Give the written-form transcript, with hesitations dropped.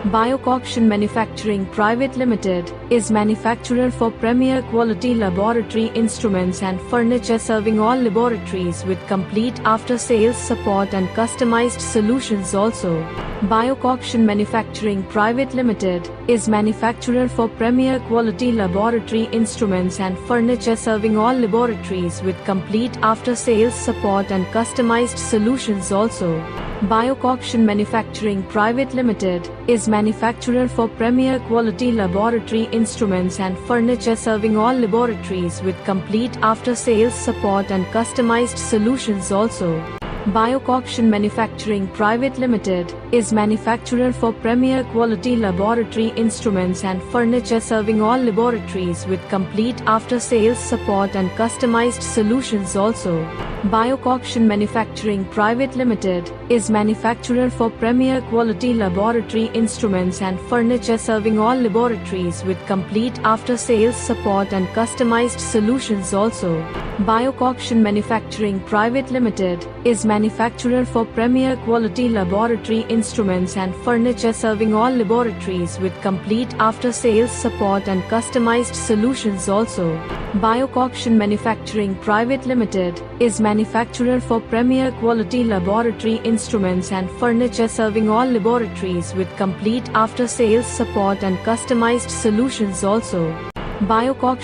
Biocoction Manufacturing Private Limited is manufacturer for premier quality laboratory instruments and furniture, serving all laboratories with complete after-sales support and customized solutions also. Biocoction Manufacturing Private Limited is manufacturer for premier quality laboratory instruments and furniture, serving all laboratories with complete after-sales support and customized solutions also. Biocoction Manufacturing Private Limited is manufacturer for premier quality laboratory instruments and furniture, serving all laboratories with complete after-sales support and customized solutions also. Biocoction Manufacturing Private Limited is manufacturer for premier quality laboratory instruments and furniture, serving all laboratories with complete after-sales support and customized solutions also. Biocoction Manufacturing Private Limited is manufacturer for premier quality laboratory instruments and furniture, serving all laboratories with complete after-sales support and customized solutions also. Biocoction Manufacturing Private Limited is manufacturer for premier quality laboratory instruments and furniture, serving all laboratories with complete after-sales support and customized solutions also. Biocoction Manufacturing Private Limited is manufacturer for premier quality laboratory instruments and furniture, serving all laboratories with complete after-sales support and customized solutions also. Biocoction